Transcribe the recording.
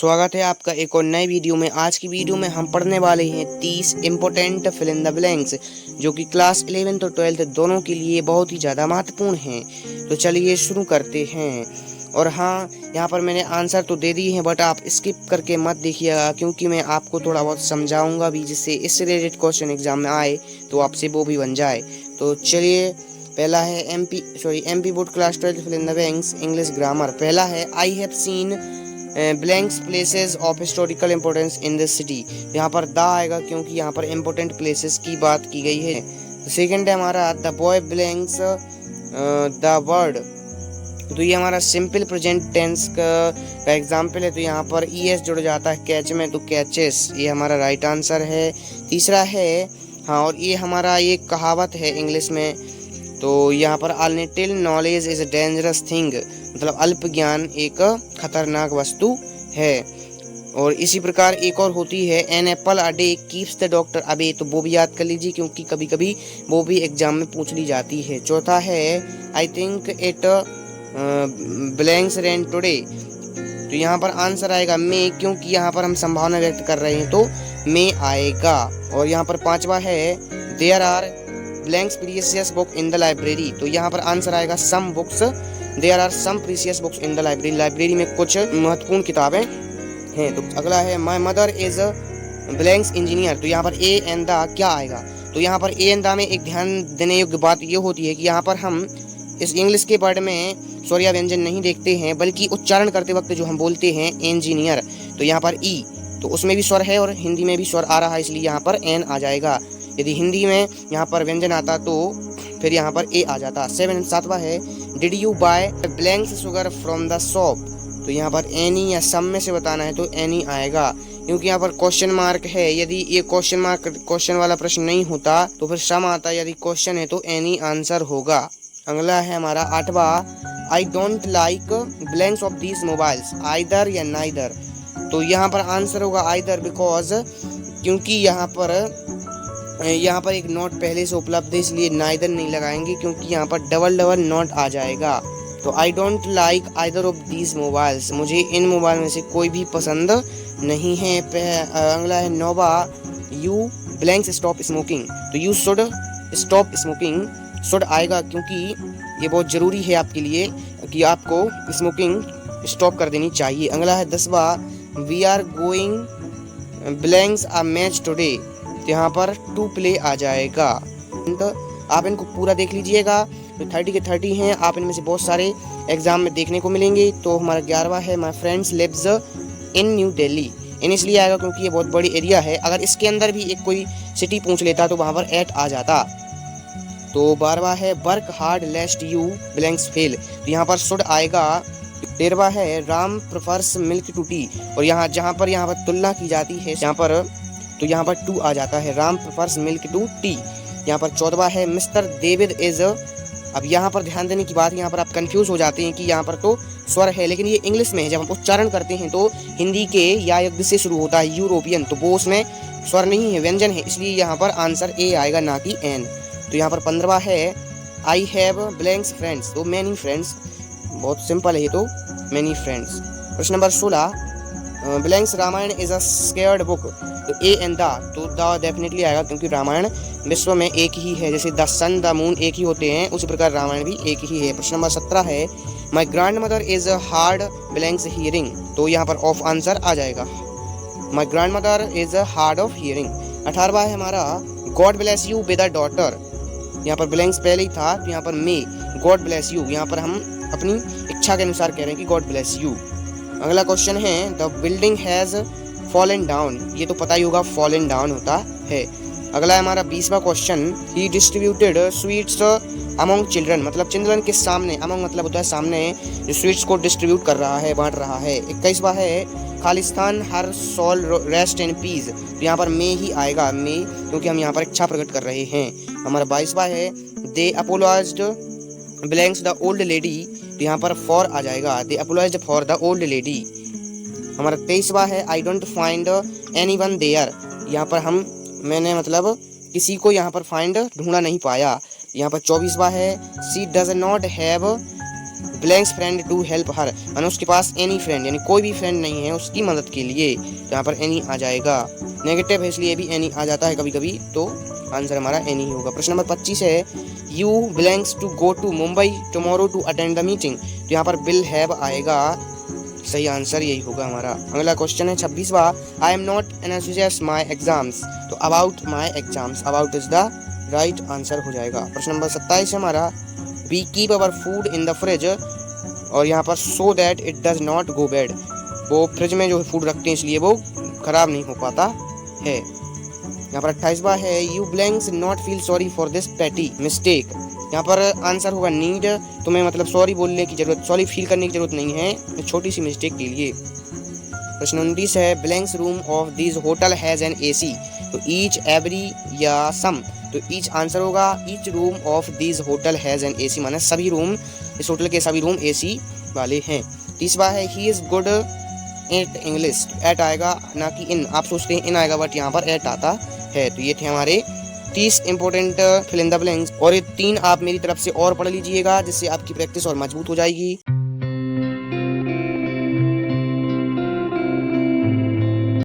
स्वागत है आपका एक और नए वीडियो में। आज की वीडियो में हम पढ़ने वाले हैं 30 important fill in the blanks, जो कि क्लास 11th और 12th दोनों के लिए बहुत ही ज़्यादा महत्वपूर्ण हैं। तो चलिए शुरू करते हैं। और हाँ, यहाँ पर मैंने आंसर तो दे दिए हैं, बट आप स्किप करके मत देखिएगा, क्योंकि मैं आपको थोड़ा बहुत समझाऊंगा भी, जिससे इससे रिलेटेड क्वेश्चन एग्जाम में आए तो आपसे वो भी बन जाए। तो चलिए, पहला है MP board class 12 fill in the blanks English grammar. पहला है I have seen blanks places of historical importance in this city. यहाँ पर द आएगा, क्योंकि यहाँ पर इम्पोर्टेंट प्लेसेस की बात की गई है। सेकंड है हमारा the boy blanks the word. तो ये हमारा सिंपल प्रेजेंट टेंस का एग्जाम्पल है। तो यहाँ पर ईएस जुड़ जाता है कैच में, तो कैचेस, ये हमारा राइट आंसर है। तीसरा है, हाँ, और ये हमारा ये कहावत है इंग्लिश में। तो यहाँ पर little knowledge is a dangerous thing, मतलब अल्प ज्ञान एक खतरनाक वस्तु है। और इसी प्रकार एक और होती है an apple a day keeps the doctor away. तो वो भी याद कर लीजिए, क्योंकि कभी कभी वो भी एग्जाम में पूछ ली जाती है। चौथा है I think it blanks rain today. तो यहाँ पर आंसर आएगा मे, क्योंकि यहाँ पर हम संभावना व्यक्त कर रहे हैं तो मे आएगा। और यहाँ पर पांचवा है there are blanks precious book in the library. तो यहाँ पर आंसर आएगा some books, there are some precious books in the library. Library में कुछ महत्वपूर्ण किताबें हैं। तो अगला है my mother is blanks engineer. तो यहाँ पर ए एंड द क्या आएगा? तो यहाँ पर ए एंड द में एक ध्यान देने योग्य बात ये होती है कि यहाँ पर हम इस इंग्लिश के वर्ड में स्वर या व्यंजन नहीं देखते हैं, बल्कि उच्चारण करते वक्त जो हम बोलते हैं इंजीनियर, तो यहाँ पर ई, तो उसमें भी स्वर है और हिंदी में भी स्वर आ रहा है, इसलिए यहाँ पर एन आ जाएगा। यदि हिंदी में यहाँ पर व्यंजन आता तो फिर यहाँ पर ए आ जाता। सातवां है did you buy blanks sugar from the shop. तो यहाँ पर एनी या सम में से बताना है तो एनी आएगा, क्योंकि यहाँ पर क्वेश्चन मार्क है। यदि ये क्वेश्चन वाला प्रश्न नहीं होता तो फिर सम आता, यदि क्वेश्चन है तो एनी आंसर होगा। अगला है हमारा आठवां I don't like blanks of these mobiles, either या नाइदर। तो यहाँ पर आंसर होगा आइदर, बिकॉज क्योंकि यहाँ पर एक नोट पहले से उपलब्ध है, इसलिए नाइदर नहीं लगाएंगे, क्योंकि यहाँ पर डबल नोट आ जाएगा। तो I don't like either of these mobiles, मुझे इन मोबाइल में से कोई भी पसंद नहीं है। अगला है नौवा यू ब्लैंक्स स्टॉप स्मोकिंग। तो you should stop smoking, should आएगा, क्योंकि ये बहुत ज़रूरी है आपके लिए कि आपको स्मोकिंग स्टॉप कर देनी चाहिए। अगला है 10वां we are going blanks a match today. तो यहाँ पर टू प्ले आ जाएगा। तो आप इनको पूरा देख लीजिएगा। तो 30 के 30 हैं, आप इनमें से बहुत सारे एग्जाम में देखने को मिलेंगे। तो हमारा 11वां है my friends lives in New Delhi. In इसलिए आएगा क्योंकि ये बहुत बड़ी एरिया है। अगर इसके अंदर भी एक कोई सिटी पूछ लेता तो वहाँ पर एट आ जाता। तो 12वां है work hard lest you blanks fail. तो यहाँ पर शुड आएगा। 13वां है Ram prefers milk to tea. और यहाँ पर तुलना की जाती है यहाँ पर, तो यहाँ पर टू आ जाता है, Ram prefers milk to tea. यहाँ पर 14वां है मिस्टर डेविड इज। अब यहाँ पर ध्यान देने की बात, यहाँ पर आप कंफ्यूज हो जाते हैं कि यहाँ पर तो स्वर है, लेकिन ये इंग्लिश में है। जब हम उच्चारण करते हैं तो हिंदी के या युग्म से शुरू होता है, यूरोपियन, तो वो उसमें स्वर नहीं है, व्यंजन है, इसलिए यहाँ पर आंसर ए आएगा, ना कि एन। तो यहाँ पर 15वां है आई हैव ब्लैंक्स फ्रेंड्स। तो मैनी फ्रेंड्स, बहुत सिंपल है ये तो, मैनी फ्रेंड्स। प्रश्न नंबर 16 blanks Ramayana is a scared book. तो ए एंड द, तो द डेफिनेटली आएगा, क्योंकि रामायण विश्व में एक ही है। जैसे द सन द मून एक ही होते हैं, उसी प्रकार रामायण भी एक ही है। प्रश्न नंबर 17 है my grand mother is hard blanks hearing. तो यहाँ पर ऑफ आंसर आ जाएगा, my grand mother is hard of hearing. 18वां है हमारा God bless you with a daughter. यहाँ पर ब्लैंक्स पहले ही था, तो यहाँ पर मे गॉड ब्लेस यू, यहाँ पर हम अपनी इच्छा के अनुसार कह रहे हैं कि गॉड ब्लेस यू। अगला क्वेश्चन है the building has fallen down. ये तो पता ही होगा, फॉलन डाउन होता है। अगला है हमारा 20वां क्वेश्चन ही डिस्ट्रीब्यूटेड स्वीट्स अमंग चिल्ड्रन। मतलब चिल्ड्रन के सामने, अमंग मतलब होता है सामने, जो स्वीट्स को डिस्ट्रीब्यूट कर रहा है, बांट रहा है। 21वां है खालिस्तान हर सोल रेस्ट इन पीस। तो यहाँ पर मे ही आएगा, मे, क्योंकि हम यहाँ पर इच्छा प्रकट कर रहे हैं। हमारा 22वां है they apologised blanks the old lady. तो यहाँ पर फॉर आ जाएगा, they apologised for the old lady. हमारा 23वां है I don't find anyone there. यहाँ पर मैंने मतलब किसी को यहाँ पर फाइंड ढूंढा नहीं पाया। यहाँ पर 24वां है she does not have blanks friend to help her, मानो उसके पास एनी फ्रेंड यानी कोई भी फ्रेंड नहीं है उसकी मदद के लिए, तो यहाँ पर एनी आ जाएगा। नेगेटिव है इसलिए भी एनी आ जाता है कभी कभी, तो आंसर हमारा एनी ही होगा। प्रश्न नंबर 25 है you blanks to go to Mumbai tomorrow to attend the meeting, तो यहाँ पर विल हैव आएगा, सही आंसर यही होगा हमारा। अगला क्वेश्चन है 26वां, I am not enthusiast my exams, तो about my exams, about is the right answer हो जाएगा। प्रश्न नंबर 27 है हमारा, we keep our food in the fridge, और यहाँ पर so that it does not go bad, वो फ्रिज में जो फूड रखते हैं इसलिए वो खराब नहीं हो पाता है। यहाँ पर 28वां है you blanks not feel sorry for this पेटी मिस्टेक, यहाँ पर आंसर होगा नीड, तुम्हें मतलब सॉरी बोलने की जरूरत, सॉरी फील करने की जरूरत नहीं है छोटी सी मिस्टेक के लिए। प्रश्न 29 है blanks room of this hotel has an AC, तो ईच एवरी या सम, तो ईच आंसर होगा each room of this hotel has an AC, माने सभी रूम, इस होटल के सभी रूम एसी वाले हैं। 30वां है he is good at English, at आएगा ना कि इन, आप सोचते हैं इन आएगा बट यहाँ पर एट आता है। तो ये थे हमारे 30 important fill in the blanks, और ये 3 आप मेरी तरफ से और पढ़ लीजिएगा जिससे आपकी प्रैक्टिस और मजबूत हो जाएगी।